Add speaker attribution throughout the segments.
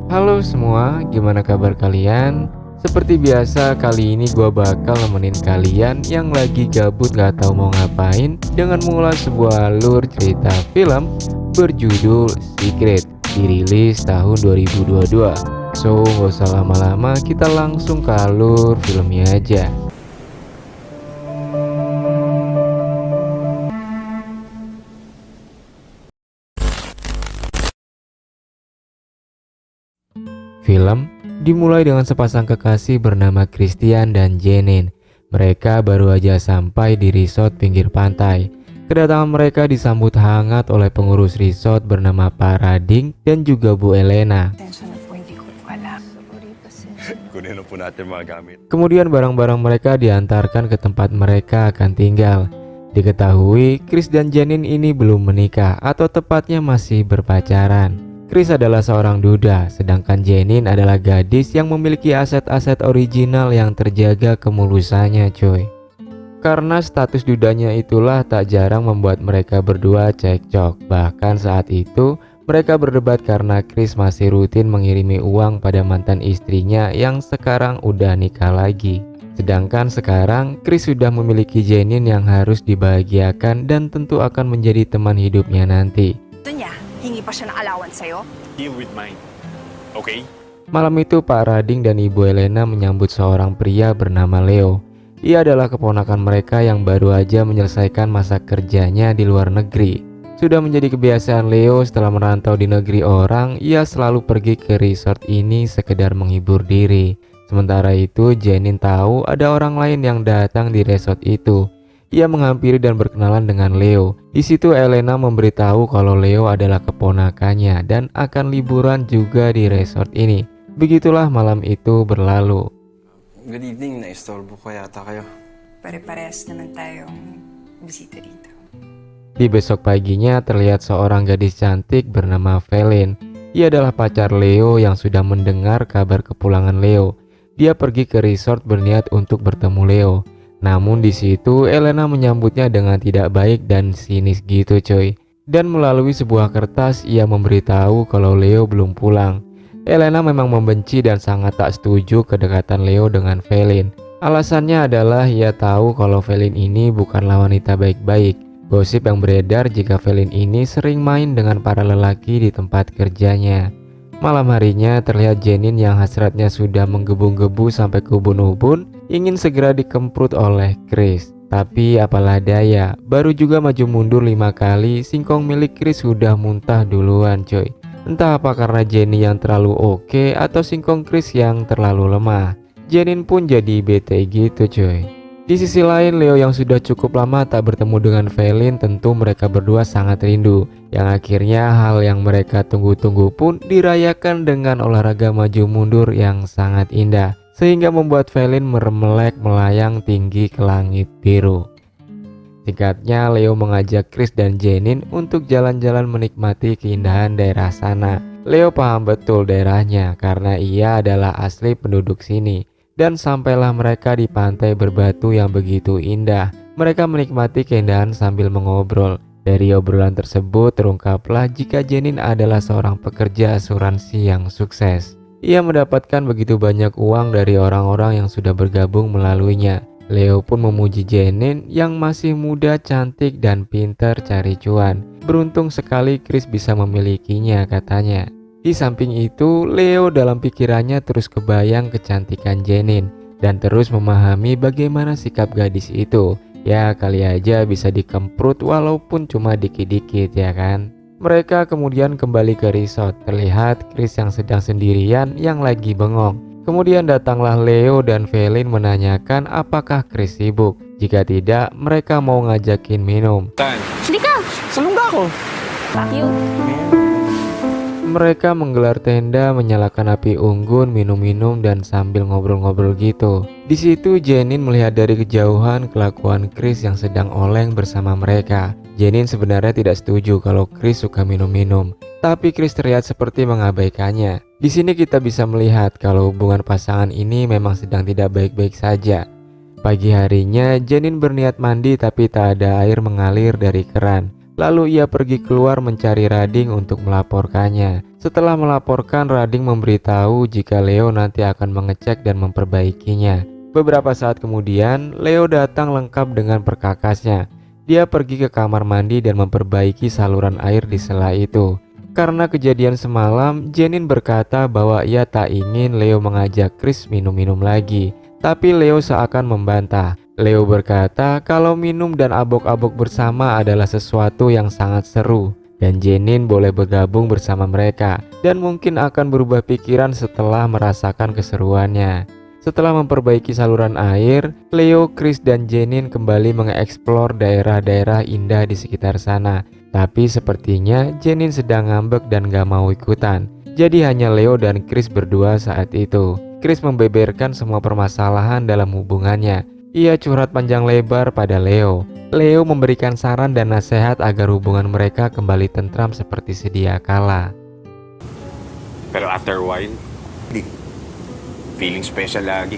Speaker 1: Halo semua, gimana kabar kalian? Seperti biasa, kali ini gua bakal nemenin kalian yang lagi gabut gak tahu mau ngapain dengan mengulas sebuah alur cerita film berjudul Secret, dirilis tahun 2022. So, gak usah lama-lama, kita langsung ke alur filmnya aja. Film dimulai dengan sepasang kekasih bernama Christian dan Jenin. Mereka baru aja sampai di resort pinggir pantai. Kedatangan mereka disambut hangat oleh pengurus resort bernama Pak Rading dan juga Bu Elena.
Speaker 2: Pasensya na po, hindi ko po alam.
Speaker 3: Kunin na po natin mga gamit.
Speaker 1: Kemudian barang-barang mereka diantarkan ke tempat mereka akan tinggal. Diketahui Chris dan Jenin ini belum menikah atau tepatnya masih berpacaran. Chris adalah seorang duda, sedangkan Jenin adalah gadis yang memiliki aset-aset original yang terjaga kemulusannya, coy. Karena status dudanya itulah tak jarang membuat mereka berdua cekcok. Bahkan saat itu mereka berdebat karena Chris masih rutin mengirimi uang pada mantan istrinya yang sekarang udah nikah lagi. Sedangkan sekarang Chris sudah memiliki Jenin yang harus dibahagiakan dan tentu akan menjadi teman hidupnya nanti.
Speaker 2: Gusto niya, hingi pa siya ng allowance sa'yo?
Speaker 3: Deal with mine. Okay?
Speaker 1: Malam itu Pak Rading dan Ibu Elena menyambut seorang pria bernama Leo. Ia adalah keponakan mereka yang baru aja menyelesaikan masa kerjanya di luar negeri. Sudah menjadi kebiasaan Leo setelah merantau di negeri orang, ia selalu pergi ke resort ini sekedar menghibur diri. Sementara itu Jenin tahu ada orang lain yang datang di resort itu. Ia menghampiri dan berkenalan dengan Leo. Di situ Elena memberitahu kalau Leo adalah keponakannya dan akan liburan juga di resort ini. Begitulah malam itu berlalu.
Speaker 4: Good evening, naistorbo ko yata kayo.
Speaker 2: Pare-parehas naman tayong bisita dito.
Speaker 1: Di besok paginya terlihat seorang gadis cantik bernama Velin. Ia adalah pacar Leo yang sudah mendengar kabar kepulangan Leo. Dia pergi ke resort berniat untuk bertemu Leo. Namun di situ Elena menyambutnya dengan tidak baik dan sinis gitu, coy. Dan melalui sebuah kertas ia memberitahu kalau Leo belum pulang. Elena memang membenci dan sangat tak setuju kedekatan Leo dengan Velin. Alasannya adalah ia tahu kalau Velin ini bukanlah wanita baik-baik. Gosip yang beredar jika Velin ini sering main dengan para lelaki di tempat kerjanya. Malam harinya terlihat Jenin yang hasratnya sudah menggebu-gebu sampai ke ubun-ubun ingin segera dikemprut oleh Chris. Tapi apalah daya, baru juga maju mundur 5 kali, singkong milik Chris sudah muntah duluan, coy. Entah apa karena Jenny yang terlalu oke atau singkong Chris yang terlalu lemah. Jenin pun jadi bete gitu, coy. Di sisi lain, Leo yang sudah cukup lama tak bertemu dengan Velin, tentu mereka berdua sangat rindu. Yang akhirnya hal yang mereka tunggu-tunggu pun dirayakan dengan olahraga maju mundur yang sangat indah, sehingga membuat Velin meremelek melayang tinggi ke langit biru. Singkatnya, Leo mengajak Chris dan Jenin untuk jalan-jalan menikmati keindahan daerah sana. Leo paham betul daerahnya karena ia adalah asli penduduk sini. Dan sampailah mereka di pantai berbatu yang begitu indah. Mereka menikmati keindahan sambil mengobrol. Dari obrolan tersebut terungkaplah jika Jenin adalah seorang pekerja asuransi yang sukses. Ia mendapatkan begitu banyak uang dari orang-orang yang sudah bergabung melaluinya. Leo pun memuji Jenin yang masih muda, cantik, dan pintar cari cuan. Beruntung sekali Chris bisa memilikinya, katanya. Di samping itu, Leo dalam pikirannya terus kebayang kecantikan Jenin dan terus memahami bagaimana sikap gadis itu. Ya kali aja bisa dikemprut walaupun cuma dikit-dikit, ya kan? Mereka kemudian kembali ke resort. Terlihat Chris yang sedang sendirian yang lagi bengong. Kemudian datanglah Leo dan Velin menanyakan apakah Chris sibuk. Jika tidak, mereka mau ngajakin minum.
Speaker 2: Hindi ka!
Speaker 4: Salungga ako.
Speaker 2: Bakyo.
Speaker 1: Mereka menggelar tenda, menyalakan api unggun, minum-minum dan sambil ngobrol-ngobrol gitu. Di situ Jenin melihat dari kejauhan kelakuan Chris yang sedang oleng bersama mereka. Jenin sebenarnya tidak setuju kalau Chris suka minum-minum, tapi Chris terlihat seperti mengabaikannya. Di sini kita bisa melihat kalau hubungan pasangan ini memang sedang tidak baik-baik saja. Pagi harinya Jenin berniat mandi tapi tak ada air mengalir dari keran. Lalu ia pergi keluar mencari Rading untuk melaporkannya. Setelah melaporkan, Rading memberitahu jika Leo nanti akan mengecek dan memperbaikinya. Beberapa saat kemudian, Leo datang lengkap dengan perkakasnya. Dia pergi ke kamar mandi dan memperbaiki saluran air di sela itu. Karena kejadian semalam, Jenin berkata bahwa ia tak ingin Leo mengajak Chris minum-minum lagi. Tapi Leo seakan membantah. Leo berkata kalau minum dan abok-abok bersama adalah sesuatu yang sangat seru, dan Jenin boleh bergabung bersama mereka dan mungkin akan berubah pikiran setelah merasakan keseruannya. Setelah memperbaiki saluran air, Leo, Chris, dan Jenin kembali mengeksplor daerah-daerah indah di sekitar sana. Tapi sepertinya Jenin sedang ngambek dan gak mau ikutan. Jadi hanya Leo dan Chris berdua saat itu. Chris membeberkan semua permasalahan dalam hubungannya. Ia curhat panjang lebar pada Leo. Leo memberikan saran dan nasihat agar hubungan mereka kembali tentram seperti sedia kala.
Speaker 3: Pero after a while, feeling special lagi.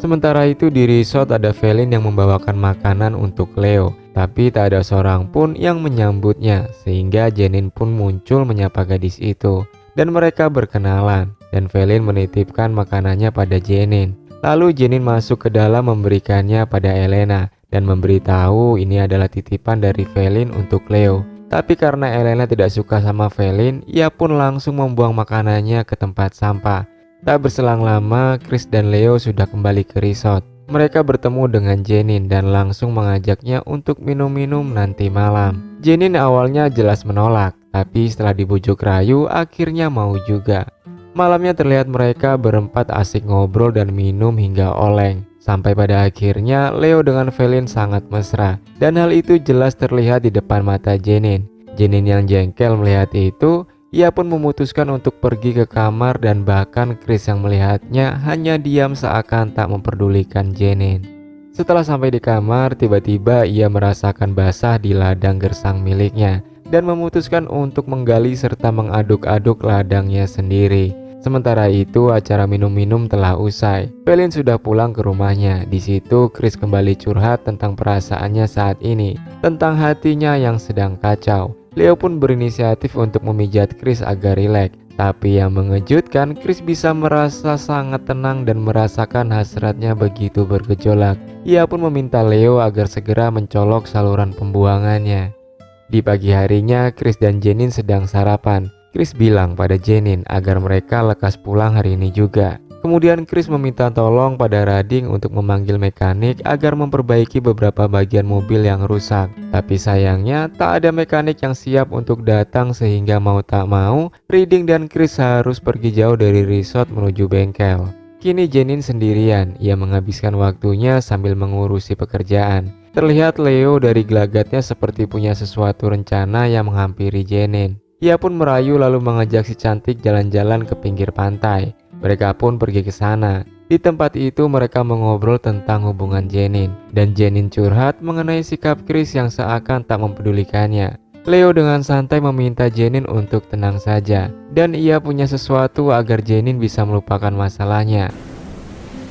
Speaker 1: Sementara itu di resort ada Felin yang membawakan makanan untuk Leo. Tapi tak ada seorang pun yang menyambutnya, sehingga Jenin pun muncul menyapa gadis itu. Dan mereka berkenalan, dan Felin menitipkan makanannya pada Jenin. Lalu Jenin masuk ke dalam memberikannya pada Elena dan memberitahu ini adalah titipan dari Felin untuk Leo. Tapi karena Elena tidak suka sama Felin, ia pun langsung membuang makanannya ke tempat sampah. Tak berselang lama, Chris dan Leo sudah kembali ke resort. Mereka bertemu dengan Jenin dan langsung mengajaknya untuk minum-minum nanti malam. Jenin awalnya jelas menolak, tapi setelah dibujuk rayu akhirnya mau juga. Malamnya terlihat mereka berempat asik ngobrol dan minum hingga oleng. Sampai pada akhirnya Leo dengan Felin sangat mesra. Dan hal itu jelas terlihat di depan mata Jenin. Jenin yang jengkel melihat itu, ia pun memutuskan untuk pergi ke kamar dan bahkan Chris yang melihatnya hanya diam seakan tak memperdulikan Jenin. Setelah sampai di kamar, tiba-tiba ia merasakan basah di ladang gersang miliknya dan memutuskan untuk menggali serta mengaduk-aduk ladangnya sendiri. Sementara itu acara minum-minum telah usai. Felin sudah pulang ke rumahnya. Di situ Chris kembali curhat tentang perasaannya saat ini, tentang hatinya yang sedang kacau. Leo pun berinisiatif untuk memijat Chris agar rileks. Tapi yang mengejutkan, Chris bisa merasa sangat tenang dan merasakan hasratnya begitu bergejolak. Ia pun meminta Leo agar segera mencolok saluran pembuangannya. Di pagi harinya, Chris dan Jenin sedang sarapan. Chris bilang pada Jenin agar mereka lekas pulang hari ini juga. Kemudian Chris meminta tolong pada Rading untuk memanggil mekanik agar memperbaiki beberapa bagian mobil yang rusak. Tapi sayangnya tak ada mekanik yang siap untuk datang sehingga mau tak mau, Rading dan Chris harus pergi jauh dari resort menuju bengkel. Kini Jenin sendirian, ia menghabiskan waktunya sambil mengurusi pekerjaan. Terlihat Leo dari gelagatnya seperti punya sesuatu rencana yang menghampiri Jenin. Ia pun merayu lalu mengajak si cantik jalan-jalan ke pinggir pantai. Mereka pun pergi ke sana. Di tempat itu mereka mengobrol tentang hubungan Jenin. Dan Jenin curhat mengenai sikap Chris yang seakan tak mempedulikannya. Leo dengan santai meminta Jenin untuk tenang saja. Dan ia punya sesuatu agar Jenin bisa melupakan masalahnya.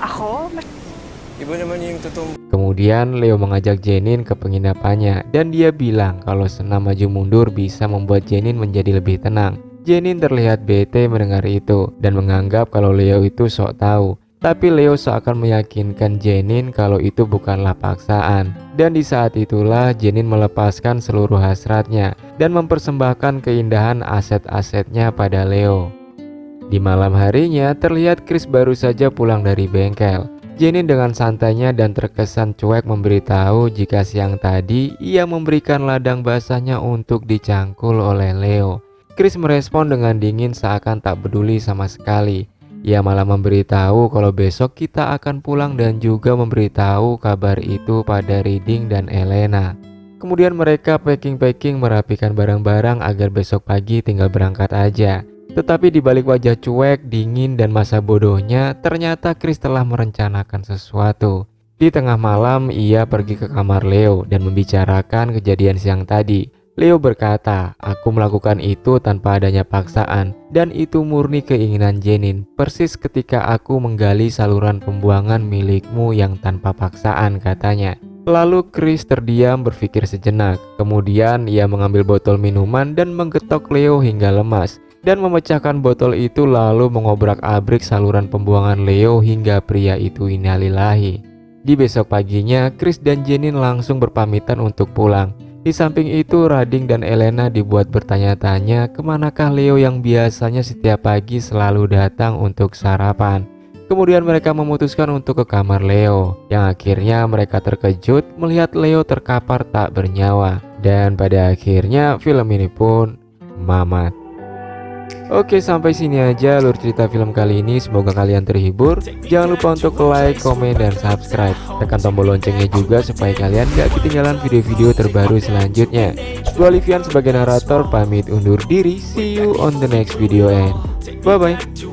Speaker 2: Ako?
Speaker 4: Iba naman yung totoong...
Speaker 1: Kemudian Leo mengajak Jenin ke penginapannya dan dia bilang kalau senam maju mundur bisa membuat Jenin menjadi lebih tenang. Jenin terlihat bete mendengar itu dan menganggap kalau Leo itu sok tahu. Tapi Leo seakan meyakinkan Jenin kalau itu bukanlah paksaan. Dan di saat itulah Jenin melepaskan seluruh hasratnya dan mempersembahkan keindahan aset-asetnya pada Leo. Di malam harinya terlihat Chris baru saja pulang dari bengkel. Jenin dengan santainya dan terkesan cuek memberitahu jika siang tadi ia memberikan ladang basahnya untuk dicangkul oleh Leo. Chris merespon dengan dingin seakan tak peduli sama sekali. Ia malah memberitahu kalau besok kita akan pulang dan juga memberitahu kabar itu pada Rading dan Elena. Kemudian mereka packing-packing merapikan barang-barang agar besok pagi tinggal berangkat aja. Tetapi di balik wajah cuek, dingin, dan masa bodohnya, ternyata Chris telah merencanakan sesuatu. Di tengah malam, ia pergi ke kamar Leo dan membicarakan kejadian siang tadi. Leo berkata, aku melakukan itu tanpa adanya paksaan, dan itu murni keinginan Jenin, persis ketika aku menggali saluran pembuangan milikmu yang tanpa paksaan, katanya. Lalu Chris terdiam berpikir sejenak. Kemudian ia mengambil botol minuman dan menggetok Leo hingga lemas, dan memecahkan botol itu lalu mengobrak-abrik saluran pembuangan Leo hingga pria itu innalillahi. Di besok paginya, Chris dan Jenin langsung berpamitan untuk pulang. Di samping itu, Rading dan Elena dibuat bertanya-tanya kemanakah Leo yang biasanya setiap pagi selalu datang untuk sarapan. Kemudian mereka memutuskan untuk ke kamar Leo, yang akhirnya mereka terkejut melihat Leo terkapar tak bernyawa. Dan pada akhirnya film ini pun mamat. Oke, sampai sini aja alur cerita film kali ini. Semoga kalian terhibur. Jangan lupa untuk like, komen, dan subscribe. Tekan tombol loncengnya juga supaya kalian gak ketinggalan video-video terbaru selanjutnya. Gua Livian sebagai narator pamit undur diri. See you on the next video and bye-bye.